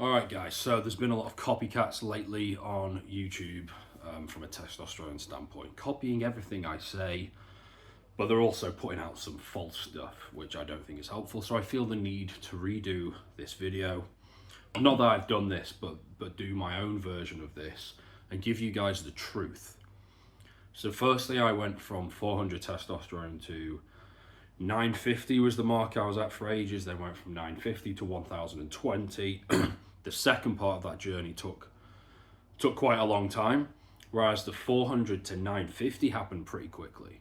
Alright guys, so there's been a lot of copycats lately on YouTube from a testosterone standpoint, copying everything I say, but they're also putting out some false stuff, which I don't think is helpful, so I feel the need to redo this video. Not that I've done this, but do my own version of this and give you guys the truth. So firstly, I went from 400 testosterone to 950 was the mark I was at for ages, then went from 950 to 1020. The second part of that journey took quite a long time, whereas the 400 to 950 happened pretty quickly.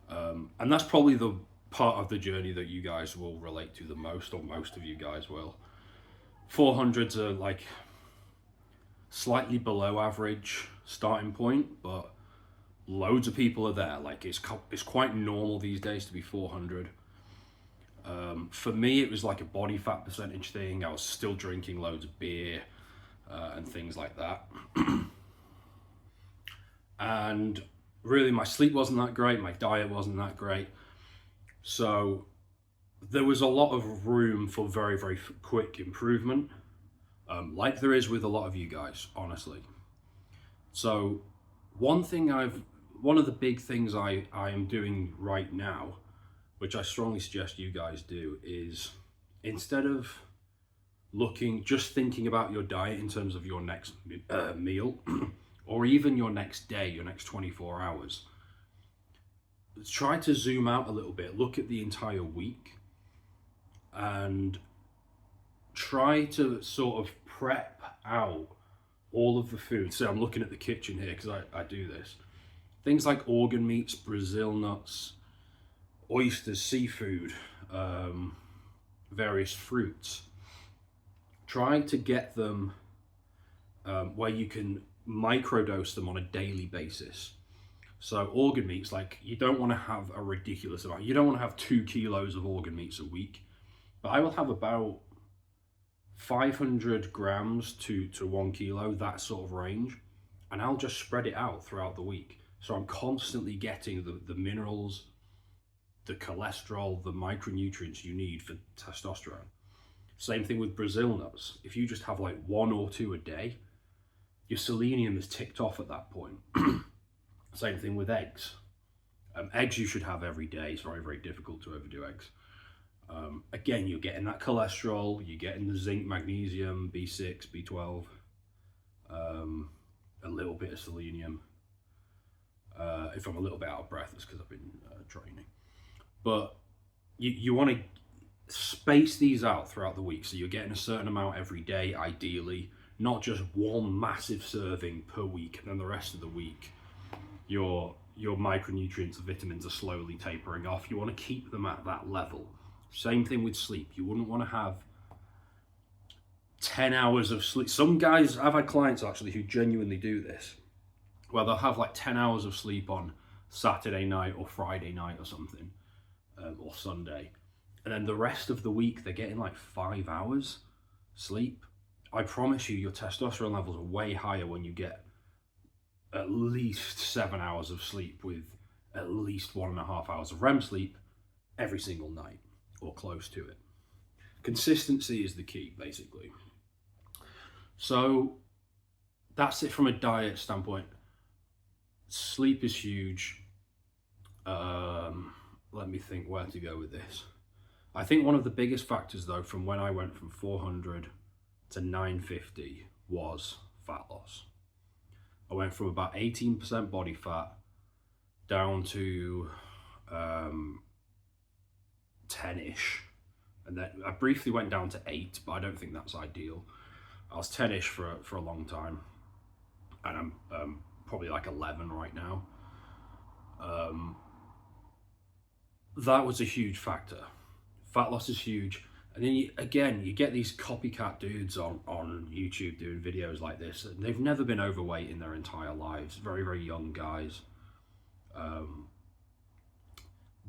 And that's probably the part of the journey that you guys will relate to the most, or most of you guys will. 400s are like slightly below average starting point, but loads of people are there. Like it's quite normal these days to be 400. For me, it was like a body fat percentage thing. I was still drinking loads of beer and things like that. And really, my sleep wasn't that great. My diet wasn't that great. So there was a lot of room for very, very quick improvement, like there is with a lot of you guys, honestly. So one of the big things I am doing right now, which I strongly suggest you guys do, is instead of just thinking about your diet in terms of your next meal, or even your next day, your next 24 hours, try to zoom out a little bit, look at the entire week, and try to sort of prep out all of the food. So I'm looking at the kitchen here because I do this. Things like organ meats, Brazil nuts, oysters, seafood, various fruits. Try to get them where you can microdose them on a daily basis. So organ meats, like you don't want to have a ridiculous amount. You don't want to have 2 kilos of organ meats a week, but I will have about 500 grams to 1 kilo, that sort of range, and I'll just spread it out throughout the week. So I'm constantly getting the minerals, the cholesterol, the micronutrients you need for testosterone. Same thing with Brazil nuts. If you just have like 1 or 2 a day, your selenium is ticked off at that point. Same thing with eggs. Eggs you should have every day. It's very, very difficult to overdo eggs. Again, you're getting that cholesterol, you're getting the zinc, magnesium, B6, B12, a little bit of selenium. If I'm a little bit out of breath, it's because I've been training. But you want to space these out throughout the week, so you're getting a certain amount every day, ideally, not just one massive serving per week, and then the rest of the week your micronutrients and vitamins are slowly tapering off. You want to keep them at that level. Same thing with sleep. You wouldn't want to have 10 hours of sleep. Some guys, I've had clients actually who genuinely do this, where they'll have like 10 hours of sleep on Saturday night or Friday night or something, or Sunday. And then the rest of the week, they're getting like 5 hours sleep. I promise you, your testosterone levels are way higher when you get at least 7 hours of sleep with at least 1.5 hours of REM sleep every single night, or close to it. Consistency is the key, basically. So that's it from a diet standpoint. Sleep is huge. Let me think where to go with this. I think one of the biggest factors, though, from when I went from 400 to 950 was fat loss. I went from about 18% body fat down to 10-ish. And then I briefly went down to 8, but I don't think that's ideal. I was 10-ish for a long time, and I'm probably like 11 right now. That was a huge factor. Fat loss is huge. And then you get these copycat dudes on YouTube doing videos like this. And they've never been overweight in their entire lives. Very, very young guys.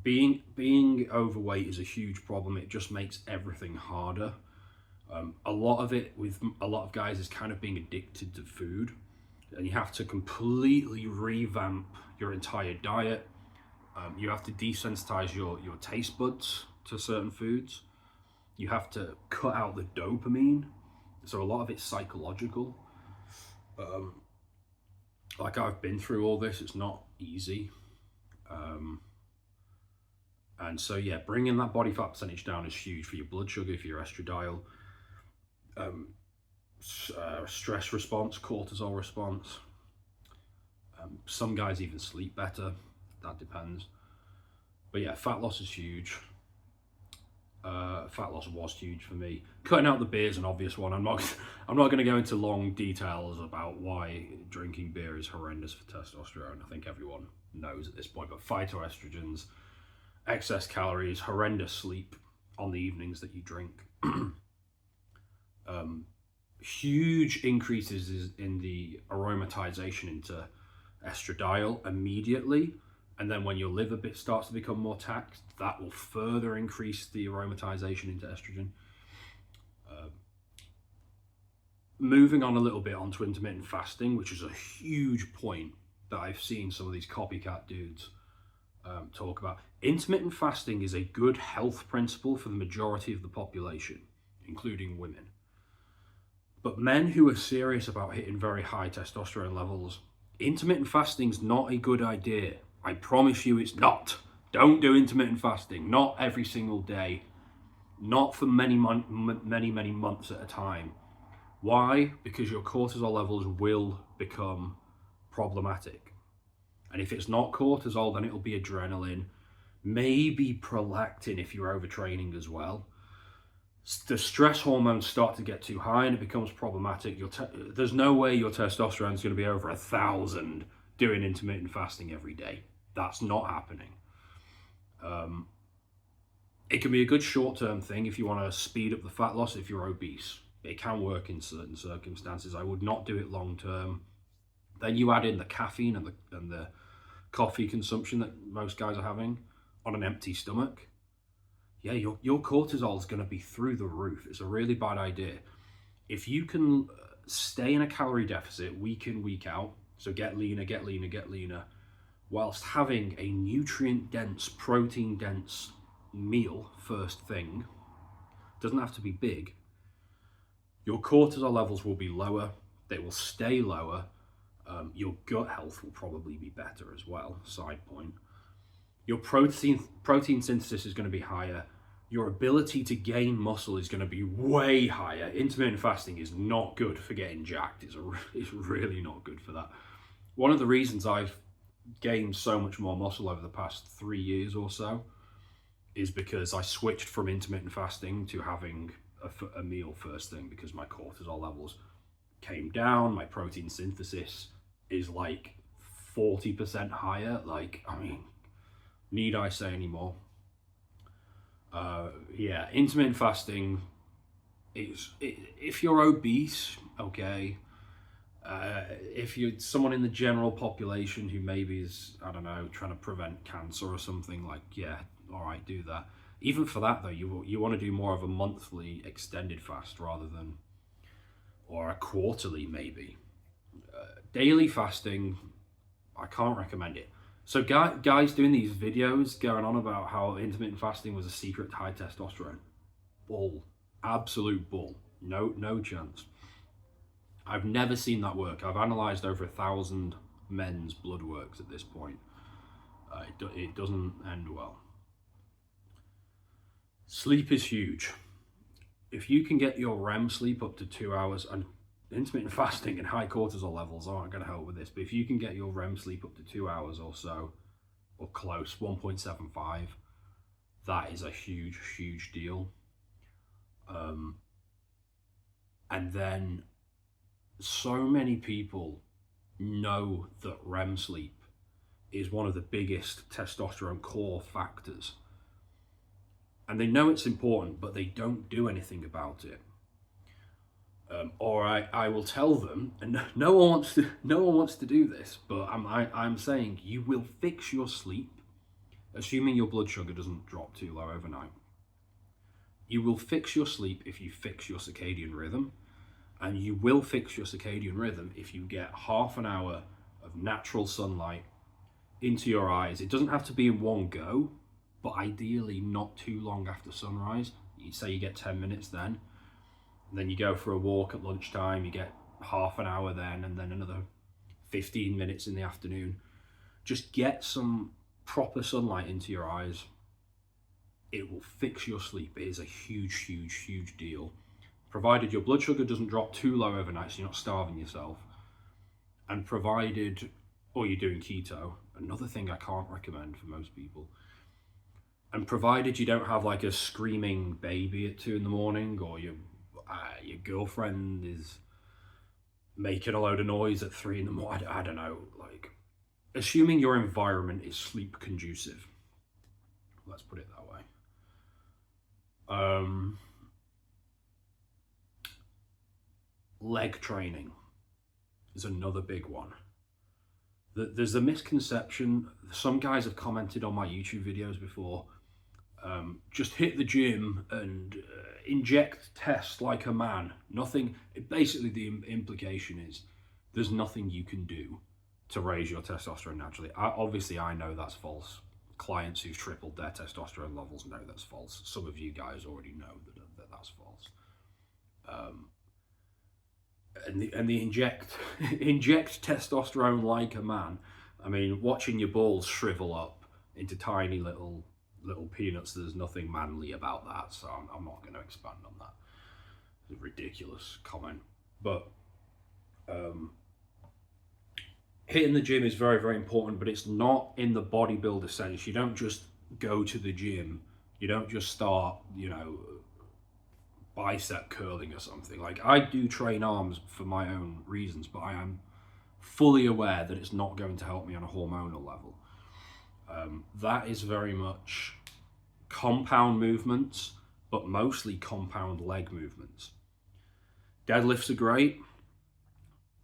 Being overweight is a huge problem. It just makes everything harder. A lot of it with a lot of guys is kind of being addicted to food. And you have to completely revamp your entire diet. You have to desensitize your taste buds to certain foods. You have to cut out the dopamine So a lot of it's psychological. Like, I've been through all this, it's not easy. And so, yeah, bringing that body fat percentage down is huge for your blood sugar, for your estradiol, stress response, cortisol response. Some guys even sleep better. That depends. But yeah, fat loss is huge. Fat loss was huge for me. Cutting out the beer is an obvious one. I'm not going to go into long details about why drinking beer is horrendous for testosterone. I think everyone knows at this point. But phytoestrogens, excess calories, horrendous sleep on the evenings that you drink. Huge increases in the aromatization into estradiol immediately. And then when your liver starts to become more taxed, that will further increase the aromatization into estrogen. Moving on a little bit onto intermittent fasting, which is a huge point that I've seen some of these copycat dudes talk about. Intermittent fasting is a good health principle for the majority of the population, including women. But men who are serious about hitting very high testosterone levels, intermittent fasting's not a good idea. I promise you it's not. Don't do intermittent fasting. Not every single day. Not for many months at a time. Why? Because your cortisol levels will become problematic. And if it's not cortisol, then it'll be adrenaline. Maybe prolactin if you're overtraining as well. The stress hormones start to get too high and it becomes problematic. There's no way your testosterone is going to be over 1,000 doing intermittent fasting every day. That's not happening. It can be a good short-term thing if you want to speed up the fat loss if you're obese. It can work in certain circumstances. I would not do it long-term. Then you add in the caffeine and the coffee consumption that most guys are having on an empty stomach. Yeah, your cortisol is going to be through the roof. It's a really bad idea. If you can stay in a calorie deficit week in, week out, so get leaner, whilst having a nutrient-dense, protein-dense meal first thing, doesn't have to be big, your cortisol levels will be lower, they will stay lower, your gut health will probably be better as well, side point. Your protein synthesis is going to be higher, your ability to gain muscle is going to be way higher. Intermittent fasting is not good for getting jacked, it's really not good for that. One of the reasons I've gained so much more muscle over the past 3 years or so is because I switched from intermittent fasting to having a meal first thing, because my cortisol levels came down, my protein synthesis is like 40% higher. Like, I mean, need I say any more? Yeah, intermittent fasting is, if you're obese, okay. If you're someone in the general population who maybe is, I don't know, trying to prevent cancer or something, like, yeah, all right, do that. Even for that though, you want to do more of a monthly extended fast rather than, or a quarterly maybe. Daily fasting, I can't recommend it. So guys doing these videos going on about how intermittent fasting was a secret to high testosterone, bull, absolute bull, no chance. I've never seen that work. I've analysed over 1,000 men's blood works at this point. It doesn't end well. Sleep is huge. If you can get your REM sleep up to 2 hours, and intermittent fasting and high cortisol levels aren't going to help with this, but if you can get your REM sleep up to 2 hours or so, or close, 1.75, that is a huge deal. And then so many people know that REM sleep is one of the biggest testosterone core factors. And they know it's important, but they don't do anything about it. Or I will tell them, and no one wants to do this, but I'm saying you will fix your sleep, assuming your blood sugar doesn't drop too low overnight. You will fix your sleep if you fix your circadian rhythm, and you will fix your circadian rhythm if you get half an hour of natural sunlight into your eyes. It doesn't have to be in one go, but ideally not too long after sunrise. You say you get 10 minutes then. Then you go for a walk at lunchtime, you get half an hour then, and then another 15 minutes in the afternoon. Just get some proper sunlight into your eyes. It will fix your sleep. It is a huge, huge, huge deal. Provided your blood sugar doesn't drop too low overnight, so you're not starving yourself. And provided, or you're doing keto, another thing I can't recommend for most people. And provided you don't have like a screaming baby at 2 in the morning, or your girlfriend is making a load of noise at 3 in the morning, I don't know, like, assuming your environment is sleep conducive. Let's put it that way. Leg training is another big one. There's a misconception. Some guys have commented on my YouTube videos before. Just hit the gym and inject test like a man. Nothing. Basically, the implication is there's nothing you can do to raise your testosterone naturally. Obviously, I know that's false. Clients who've tripled their testosterone levels know that's false. Some of you guys already know that that's false. And the inject testosterone like a man. I mean, watching your balls shrivel up into tiny little peanuts, there's nothing manly about that, so I'm not going to expand on that. It's a ridiculous comment. But hitting the gym is very, very important, but it's not in the bodybuilder sense. You don't just go to the gym. You don't just start, bicep curling or something. Like, I do train arms for my own reasons, but I am fully aware that it's not going to help me on a hormonal level. That is very much compound movements, but mostly compound leg movements. Deadlifts are great.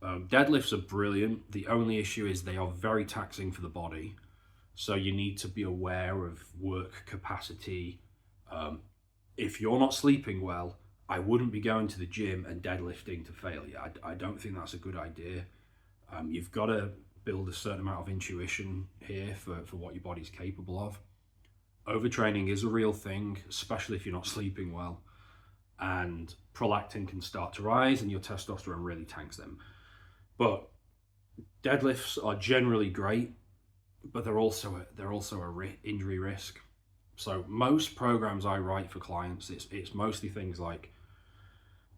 Deadlifts are brilliant. The only issue is they are very taxing for the body. So you need to be aware of work capacity. If you're not sleeping well, I wouldn't be going to the gym and deadlifting to failure. I don't think that's a good idea. You've got to build a certain amount of intuition here for what your body's capable of. Overtraining is a real thing, especially if you're not sleeping well. And prolactin can start to rise and your testosterone really tanks them. But deadlifts are generally great, but they're also a injury risk. So most programs I write for clients, it's mostly things like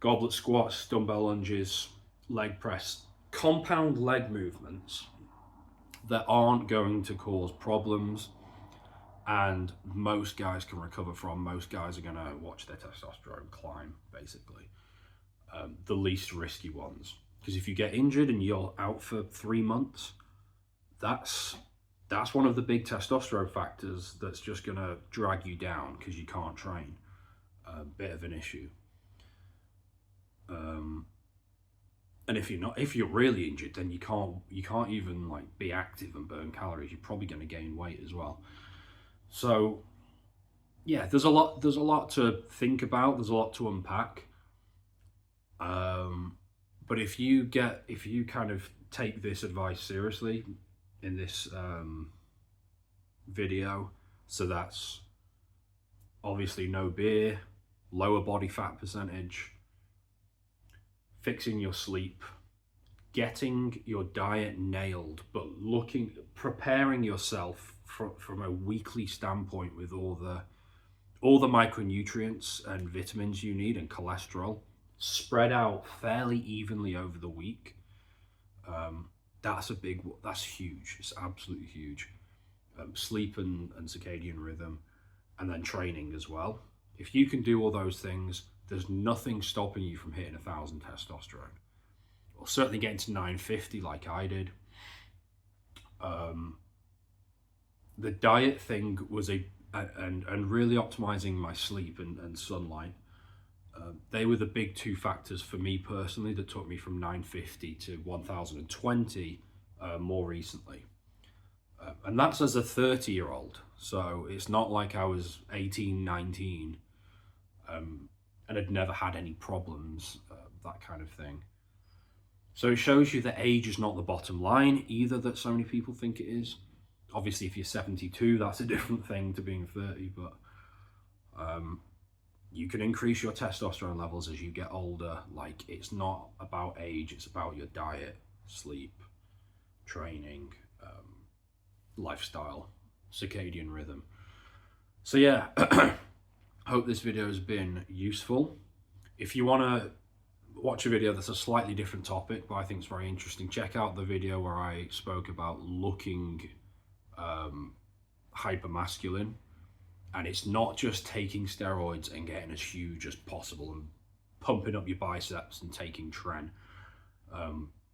goblet squats, dumbbell lunges, leg press, compound leg movements that aren't going to cause problems, and most guys can recover from. Most guys are going to watch their testosterone climb, basically. The least risky ones. Because if you get injured and you're out for 3 months, that's one of the big testosterone factors that's just going to drag you down because you can't train. A bit of an issue. And if you're really injured, then you can't even like be active and burn calories. You're probably going to gain weight as well. So yeah, there's a lot to think about. There's a lot to unpack. But if you kind of take this advice seriously in this video, so that's obviously no beer, lower body fat percentage, fixing your sleep, getting your diet nailed, but preparing yourself from a weekly standpoint with all the micronutrients and vitamins you need and cholesterol spread out fairly evenly over the week. That's huge. It's absolutely huge. Sleep and circadian rhythm, and then training as well. If you can do all those things, there's nothing stopping you from hitting 1,000 testosterone, or certainly getting to 950 like I did. The diet thing was and really optimizing my sleep and sunlight. They were the big two factors for me personally that took me from 950 to 1,020 more recently. And that's as a 30-year-old. So it's not like I was 18, 19 and had never had any problems, that kind of thing. So it shows you that age is not the bottom line either, that so many people think it is. Obviously, if you're 72, that's a different thing to being 30, but you can increase your testosterone levels as you get older. Like, it's not about age, it's about your diet, sleep, training, lifestyle, circadian rhythm. So yeah, hope this video has been useful. If you want to watch a video that's a slightly different topic, but I think it's very interesting, check out the video where I spoke about looking hypermasculine. And it's not just taking steroids and getting as huge as possible and pumping up your biceps and taking tren.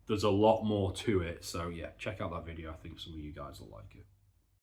There's a lot more to it. So yeah, check out that video. I think some of you guys will like it.